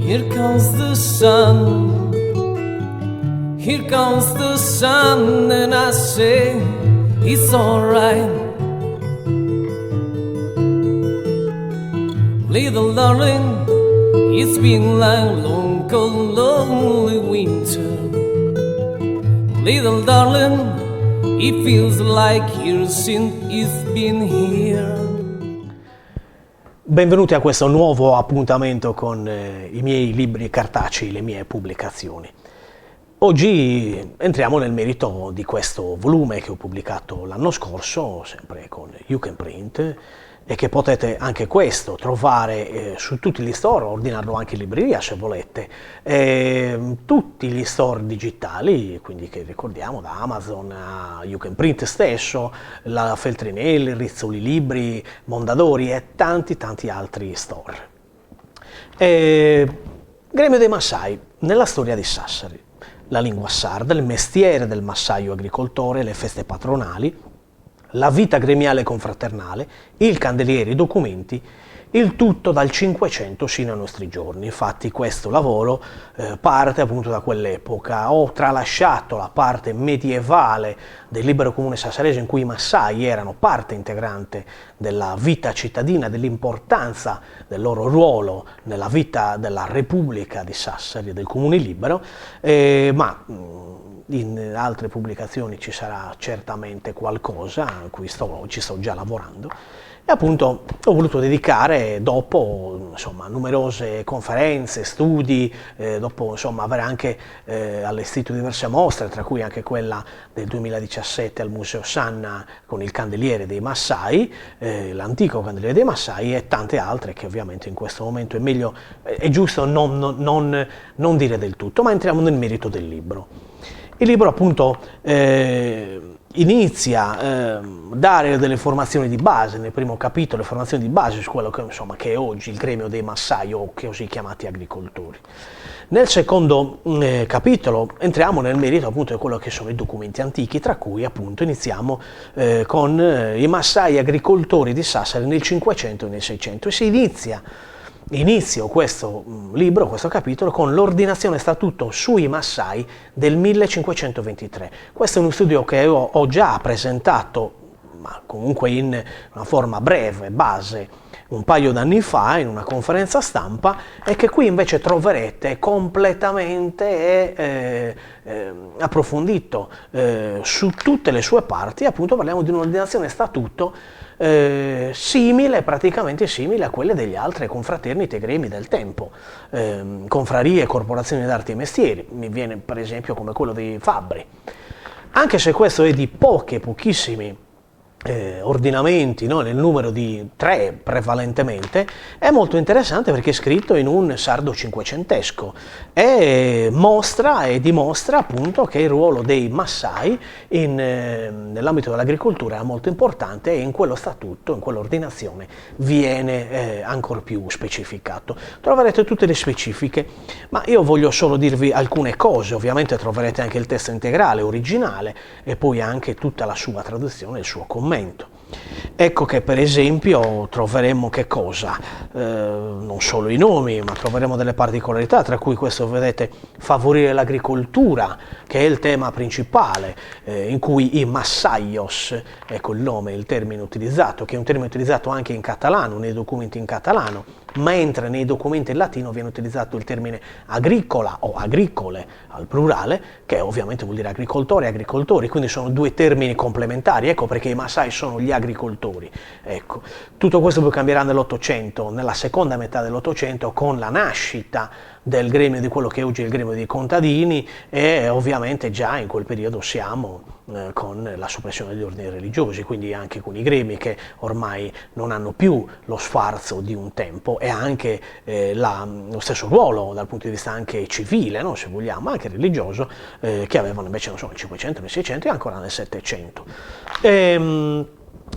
Here comes the sun, here comes the sun, and I say it's alright. Little darling, it's been like long, cold, lonely winter. Little darling, it feels like years since it's been here. Benvenuti a questo nuovo appuntamento con i miei libri cartacei, le mie pubblicazioni. Oggi entriamo nel merito di questo volume che ho pubblicato l'anno scorso, sempre con You Can Print, e che potete anche questo trovare su tutti gli store, ordinarlo anche in libreria se volete, tutti gli store digitali, quindi che ricordiamo da Amazon a You Can Print stesso, la Feltrinelli, Rizzoli Libri, Mondadori e tanti altri store. Gremio dei Massai nella storia di Sassari, la lingua sarda, il mestiere del massaio agricoltore, le feste patronali, la vita gremiale confraternale, il candeliere, i documenti, il tutto dal 500 sino ai nostri giorni. Infatti questo lavoro parte appunto da quell'epoca. Ho tralasciato la parte medievale del libero comune sassarese in cui i massai erano parte integrante della vita cittadina, dell'importanza del loro ruolo nella vita della Repubblica di Sassari e del comune libero, ma in altre pubblicazioni ci sarà certamente qualcosa a cui ci sto già lavorando, e appunto ho voluto dedicare, dopo numerose conferenze, studi, dopo aver anche allestito diverse mostre, tra cui anche quella del 2017 al Museo Sanna con il candeliere dei Massai, l'antico candeliere dei Massai, e tante altre che ovviamente in questo momento è giusto non dire del tutto, ma entriamo nel merito del libro. Il libro appunto inizia a dare delle informazioni di base, nel primo capitolo informazioni di base su quello che è oggi il gremio dei Massai, o così chiamati agricoltori. Nel secondo capitolo entriamo nel merito appunto di quello che sono i documenti antichi, tra cui appunto iniziamo con i Massai agricoltori di Sassari nel 500 e nel 600, e inizio questo libro, questo capitolo, con l'ordinazione statuto sui Massai del 1523. Questo è uno studio che ho già presentato, ma comunque in una forma breve, base, un paio d'anni fa in una conferenza stampa, e che qui invece troverete completamente approfondito su tutte le sue parti. Appunto parliamo di un'ordinazione statuto praticamente simile a quelle degli altri confraternite e gremi del tempo, confrarie e corporazioni d'arti e mestieri. Mi viene per esempio come quello dei fabbri. Anche se questo è di pochissimi ordinamenti, no? Nel numero di 3 prevalentemente, è molto interessante perché è scritto in un sardo cinquecentesco e dimostra appunto che il ruolo dei Massai nell'ambito dell'agricoltura è molto importante, e in quello statuto, in quell'ordinazione viene ancor più specificato. Troverete tutte le specifiche, ma io voglio solo dirvi alcune cose. Ovviamente troverete anche il testo integrale originale e poi anche tutta la sua traduzione, il suo commento. Ecco che per esempio troveremo che cosa? Non solo i nomi, ma troveremo delle particolarità, tra cui questo, vedete, favorire l'agricoltura, che è il tema principale, in cui i massaios, ecco il nome, il termine utilizzato, che è un termine utilizzato anche in catalano, nei documenti in catalano, mentre nei documenti in latino viene utilizzato il termine agricola o agricole al plurale, che ovviamente vuol dire agricoltore e agricoltori, quindi sono 2 termini complementari. Ecco perché i Massai sono gli agricoltori. Ecco. Tutto questo poi cambierà nell'Ottocento, nella seconda metà dell'Ottocento, con la nascita del gremio, di quello che è oggi il gremio dei contadini, e ovviamente già in quel periodo siamo con la soppressione degli ordini religiosi, quindi anche con i gremi che ormai non hanno più lo sfarzo di un tempo, e anche lo stesso ruolo dal punto di vista anche civile, no? Se vogliamo, anche religioso, che avevano invece nel 500, nel 600 e ancora nel 700.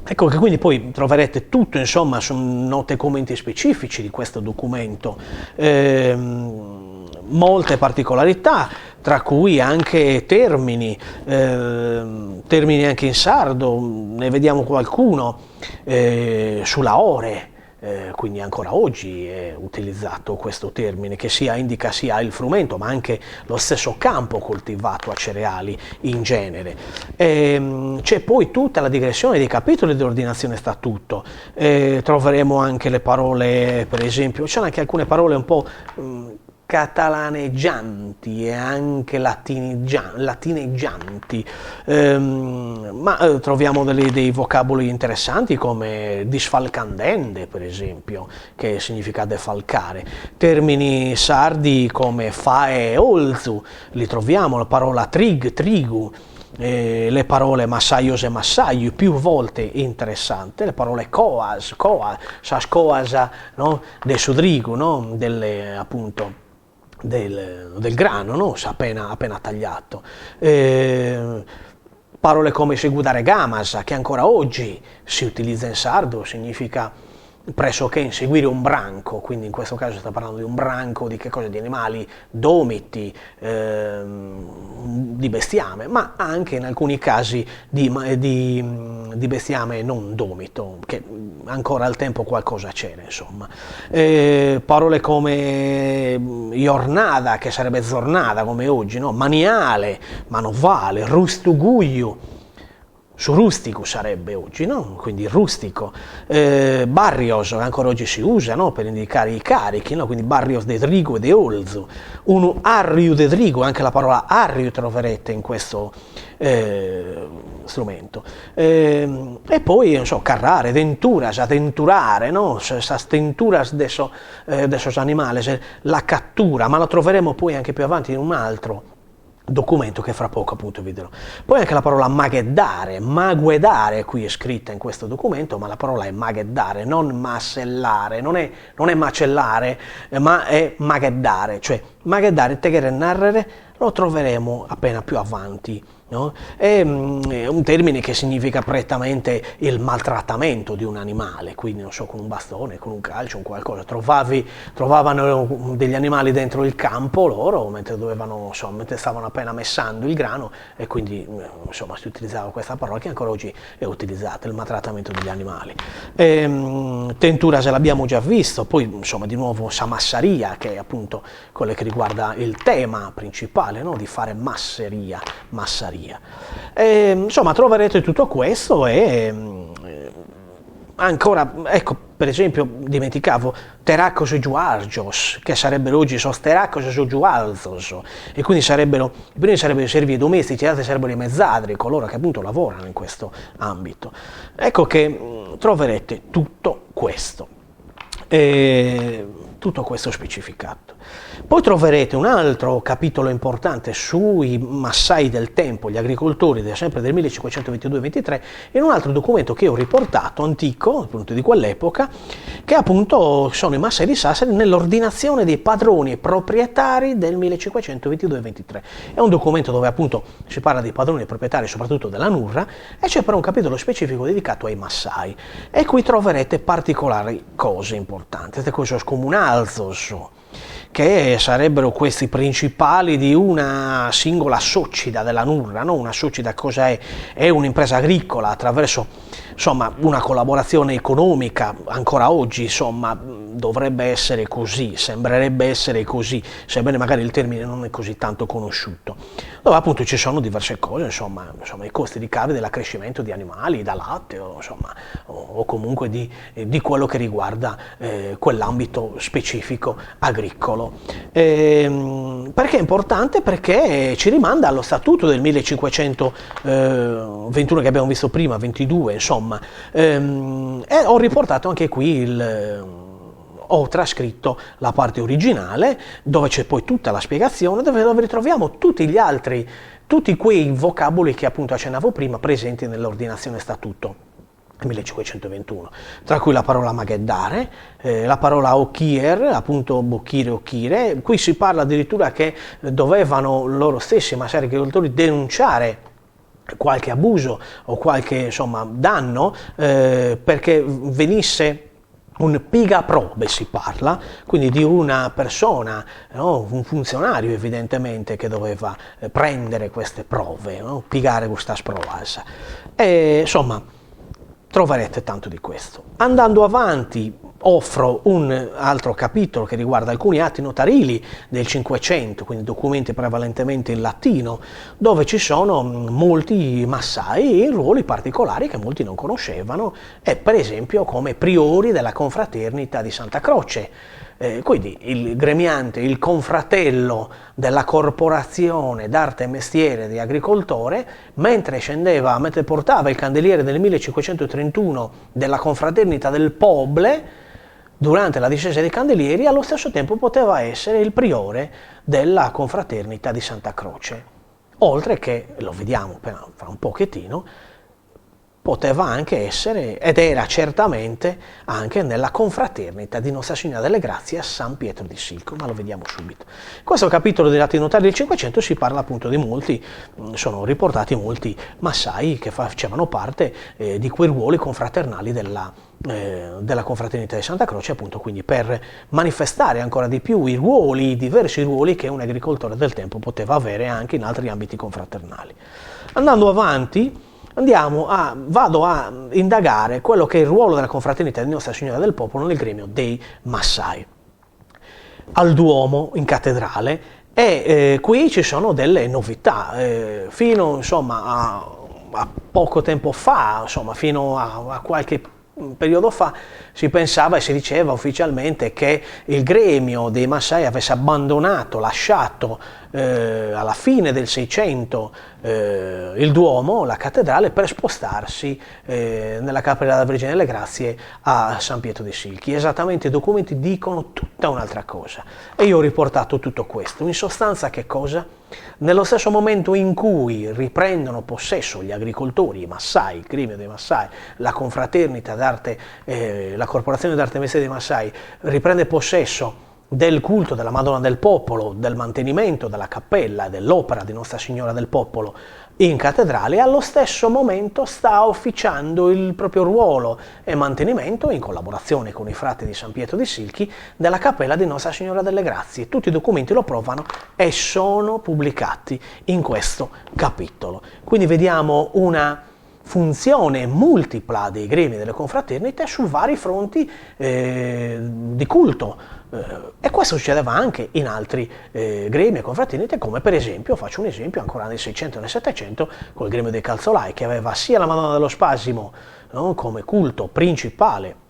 Ecco che quindi poi troverete tutto, insomma, su note e commenti specifici di questo documento, molte particolarità, tra cui anche termini anche in sardo. Ne vediamo qualcuno sulla ore, quindi ancora oggi è utilizzato questo termine, che indica sia il frumento ma anche lo stesso campo coltivato a cereali in genere. C'è poi tutta la digressione dei capitoli dell'ordinazione statuto, troveremo anche le parole, per esempio, c'è anche alcune parole un po' catalaneggianti e anche latineggianti, ma troviamo dei vocaboli interessanti come disfalcandende, per esempio, che significa defalcare. Termini sardi come fae e olzu, li troviamo, la parola trigu, le parole massaios e massaiu, più volte interessante, le parole coas, sas coasa, no? De sudrigu, no? Appunto del grano, no? appena tagliato. Parole come segudare gamas, che ancora oggi si utilizza in sardo, significa pressoché inseguire un branco, quindi in questo caso sta parlando di un branco, di che cosa? Di animali domiti, di bestiame, ma anche in alcuni casi di bestiame non domito, che ancora al tempo qualcosa c'era, insomma. Parole come jornada, che sarebbe zornada come oggi, no? Maniale, manovale, rustuguiu, su rustico sarebbe oggi, no? Quindi rustico, barrios, ancora oggi si usa, no? Per indicare i carichi, no? Quindi barrios de trigo e de olzo, un arriu de trigo, anche la parola arriu troverete in questo strumento, e poi non so, carrare, denturas, adenturare, no? Esas denturas de esos animales, la cattura, ma lo troveremo poi anche più avanti in un altro documento che fra poco appunto vedrò. Poi anche la parola maguedare qui è scritta in questo documento, ma la parola è maguedare, non macellare, non è macellare, ma è maguedare, cioè maguedare, tegere, narrere, lo troveremo appena più avanti. No? È un termine che significa prettamente il maltrattamento di un animale, quindi non so, con un bastone, con un calcio, con qualcosa, trovavano degli animali dentro il campo loro mentre mentre stavano appena messando il grano, e quindi insomma si utilizzava questa parola che ancora oggi è utilizzata, il maltrattamento degli animali. Tentura se l'abbiamo già visto, poi insomma di nuovo samassaria, che è appunto quello che riguarda il tema principale, no? Di fare massaria. Insomma troverete tutto questo e ancora, ecco, per esempio dimenticavo teracos e giuargios, che sarebbero oggi sos teracos e sos giualzos, e quindi i primi sarebbero i servi domestici, gli altri sarebbero i mezzadri, coloro che appunto lavorano in questo ambito. Ecco che troverete tutto questo specificato. Poi troverete un altro capitolo importante sui massai del tempo, gli agricoltori, sempre del 1522-23, in un altro documento che ho riportato, antico, appunto di quell'epoca, che appunto sono i massai di Sassari nell'ordinazione dei padroni e proprietari del 1522-23. È un documento dove appunto si parla dei padroni e proprietari soprattutto della Nurra, e c'è però un capitolo specifico dedicato ai massai, e qui troverete particolari cose importanti, cose comunalzos, che sarebbero questi principali di una singola società della Nurra, no? Una società cosa è? È un'impresa agricola attraverso, insomma, una collaborazione economica, ancora oggi, insomma, dovrebbe essere così, sembrerebbe essere così, sebbene magari il termine non è così tanto conosciuto, dove appunto ci sono diverse cose, insomma i costi di cave dell'accrescimento di animali, da latte, o comunque di quello che riguarda quell'ambito specifico agricolo. Perché è importante? Perché ci rimanda allo statuto del 1521 che abbiamo visto prima, 22, insomma, e ho riportato anche qui ho trascritto la parte originale, dove c'è poi tutta la spiegazione, dove ritroviamo tutti quei vocaboli che appunto accennavo prima, presenti nell'ordinazione statuto 1521, tra cui la parola maghedare, la parola okier, appunto bokkire okkire. Qui si parla addirittura che dovevano loro stessi, massari agricoltori, denunciare qualche abuso o qualche danno, perché venisse un piga probe, si parla, quindi di una persona, no? Un funzionario evidentemente, che doveva prendere queste prove, no? Pigare questa provas. Insomma, troverete tanto di questo. Andando avanti, offro un altro capitolo che riguarda alcuni atti notarili del Cinquecento, quindi documenti prevalentemente in latino, dove ci sono molti massai in ruoli particolari che molti non conoscevano, e per esempio come priori della confraternita di Santa Croce. Quindi il gremiante, il confratello della corporazione d'arte e mestiere di agricoltore, mentre portava il candeliere del 1531 della confraternita del Poble, durante la discesa dei candelieri, allo stesso tempo poteva essere il priore della confraternita di Santa Croce. Oltre che, lo vediamo fra un pochettino, poteva anche essere, ed era certamente, anche nella confraternita di Nostra Signora delle Grazie a San Pietro di Silco, ma lo vediamo subito. In questo capitolo dei atti notari del Cinquecento si parla appunto di molti, sono riportati molti massai che facevano parte di quei ruoli confraternali della confraternita di Santa Croce, appunto, quindi per manifestare ancora di più i diversi ruoli che un agricoltore del tempo poteva avere anche in altri ambiti confraternali. Andando avanti, vado a indagare quello che è il ruolo della confraternita di Nostra Signora del Popolo nel gremio dei massai. Al Duomo, in cattedrale, e qui ci sono delle novità. Fino a poco tempo fa, fino a qualche periodo fa, si pensava e si diceva ufficialmente che il gremio dei massai avesse lasciato alla fine del Seicento il Duomo, la cattedrale, per spostarsi nella Cappella della Vergine delle Grazie a San Pietro di Silchi. Esattamente, i documenti dicono tutta un'altra cosa e io ho riportato tutto questo. In sostanza, che cosa? Nello stesso momento in cui riprendono possesso gli agricoltori, i massai, il gremio dei massai, la confraternita d'arte, la corporazione d'arte e mestieri dei massai riprende possesso del culto della Madonna del Popolo, del mantenimento della cappella e dell'opera di Nostra Signora del Popolo in cattedrale, allo stesso momento sta officiando il proprio ruolo e mantenimento, in collaborazione con i frati di San Pietro di Silchi, della cappella di Nostra Signora delle Grazie. Tutti i documenti lo provano e sono pubblicati in questo capitolo. Quindi vediamo una funzione multipla dei gremi delle confraternite su vari fronti di culto. E questo succedeva anche in altri gremi e confraternite, come per esempio, faccio un esempio, ancora nel 600 e nel 700, col gremio dei calzolai, che aveva sia la Madonna dello Spasimo, no, come culto principale.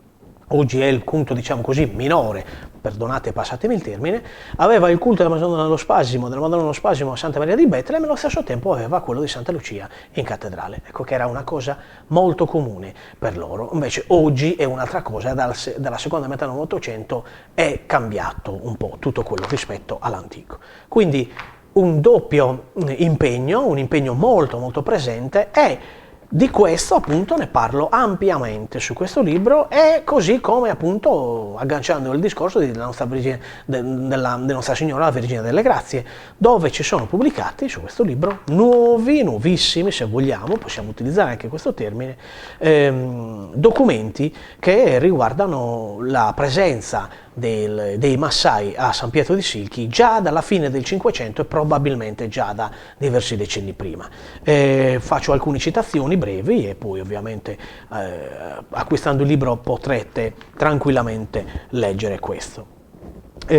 Oggi è il culto, diciamo così, minore, perdonate, passatemi il termine, aveva il culto della Madonna dello Spasimo a Santa Maria di Betlemme, e allo stesso tempo aveva quello di Santa Lucia in cattedrale. Ecco che era una cosa molto comune per loro. Invece oggi è un'altra cosa, dalla seconda metà dell'Ottocento è cambiato un po' tutto quello rispetto all'antico. Quindi un doppio impegno, un impegno molto molto presente, e di questo appunto ne parlo ampiamente su questo libro, e così come appunto agganciando il discorso della Nostra Signora la Vergine delle Grazie, dove ci sono pubblicati su questo libro nuovissimi, se vogliamo, possiamo utilizzare anche questo termine, documenti che riguardano la presenza dei massai a San Pietro di Silchi già dalla fine del Cinquecento e probabilmente già da diversi decenni prima. Faccio alcune citazioni brevi e poi ovviamente acquistando il libro potrete tranquillamente leggere questo.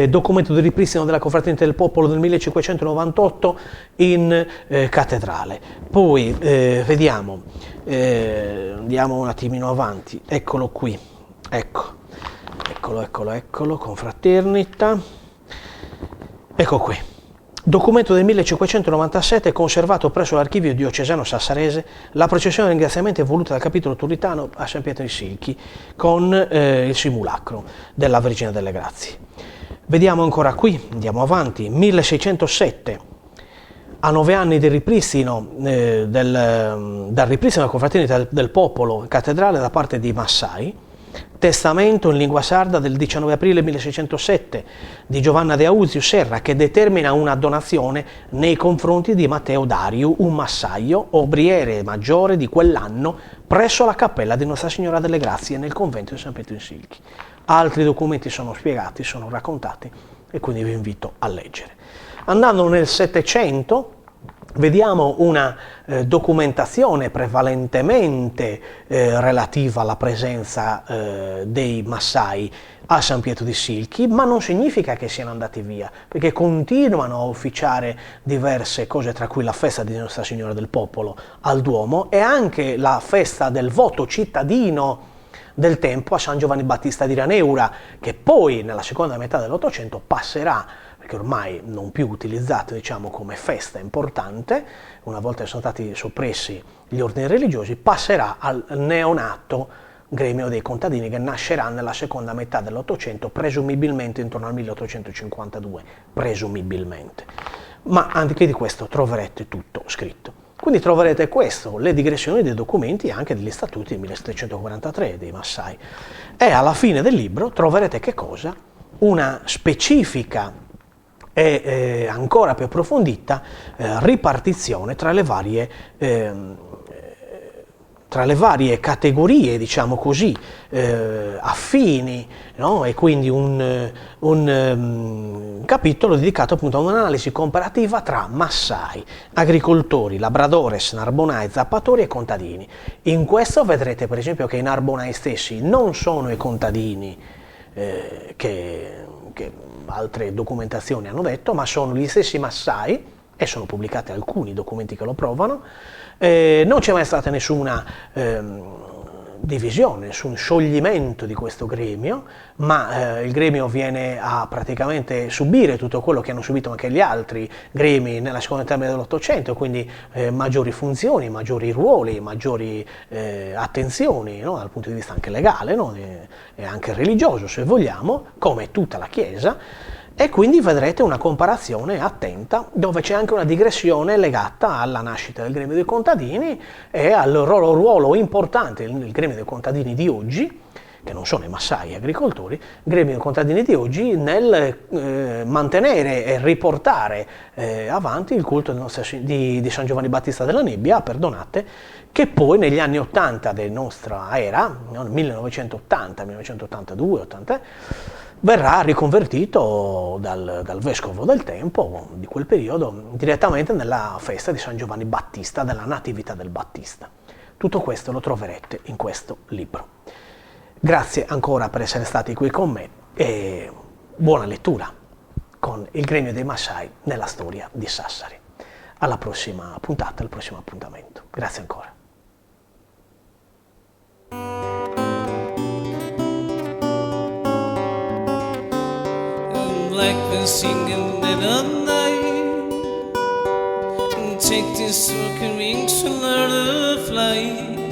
Documento di ripristino della confraternita del Popolo del 1598 in cattedrale. Poi vediamo, andiamo un attimino avanti, eccolo qui, eccolo, confraternita, ecco qui. Documento del 1597 conservato presso l'archivio diocesano sassarese, la processione di ringraziamento è voluta dal capitolo turitano a San Pietro di Silchi con il simulacro della Vergine delle Grazie. Vediamo ancora qui, andiamo avanti, 1607, a 9 anni del ripristino, dal ripristino della confraternita del Popolo in cattedrale da parte di Massai, testamento in lingua sarda del 19 aprile 1607 di Giovanna de Auzio Serra, che determina una donazione nei confronti di Matteo Dario, un massaio, obriere maggiore di quell'anno, presso la cappella di Nostra Signora delle Grazie nel convento di San Pietro in Silchi. Altri documenti sono spiegati, sono raccontati, e quindi vi invito a leggere. Andando nel Settecento, vediamo una documentazione prevalentemente relativa alla presenza dei Massai a San Pietro di Silchi, ma non significa che siano andati via, perché continuano a officiare diverse cose, tra cui la festa di Nostra Signora del Popolo al Duomo e anche la festa del voto cittadino del tempo a San Giovanni Battista di Raneura, che poi nella seconda metà dell'Ottocento passerà, perché ormai non più utilizzato, diciamo, come festa importante, una volta che sono stati soppressi gli ordini religiosi, passerà al neonato gremio dei contadini, che nascerà nella seconda metà dell'Ottocento, presumibilmente intorno al 1852, presumibilmente. Ma anche di questo troverete tutto scritto. Quindi troverete questo, le digressioni dei documenti anche degli statuti del 1743 dei Massai. E alla fine del libro troverete che cosa? Una specifica e ancora più approfondita ripartizione tra le varie categorie, diciamo così, affini, no? E quindi un capitolo dedicato appunto a un'analisi comparativa tra Massai, agricoltori, labradores, narbonai, zappatori e contadini. In questo vedrete per esempio che i narbonai stessi non sono i contadini che altre documentazioni hanno detto, ma sono gli stessi Massai, e sono pubblicati alcuni documenti che lo provano. Non c'è mai stata nessuna divisione, nessun scioglimento di questo gremio, ma il gremio viene a praticamente subire tutto quello che hanno subito anche gli altri gremi nella seconda metà dell'Ottocento, quindi maggiori funzioni, maggiori ruoli, maggiori attenzioni, no? Dal punto di vista anche legale, no? E anche religioso, se vogliamo, come tutta la Chiesa. E quindi vedrete una comparazione attenta, dove c'è anche una digressione legata alla nascita del gremio dei contadini e al loro ruolo importante nel gremio dei contadini di oggi, che non sono i Massai agricoltori, il gremio dei contadini di oggi nel mantenere e riportare avanti il culto di San Giovanni Battista della Nebbia, perdonate, che poi negli anni 80 della nostra era, 1980, 1982, 80, verrà riconvertito dal vescovo del tempo di quel periodo direttamente nella festa di San Giovanni Battista, della Natività del Battista. Tutto questo lo troverete in questo libro. Grazie ancora per essere stati qui con me e buona lettura con il gremio dei Massai nella storia di Sassari. Alla prossima puntata, al prossimo appuntamento. Grazie ancora. Blackbird singing in the night, take this broken wings to learn to fly.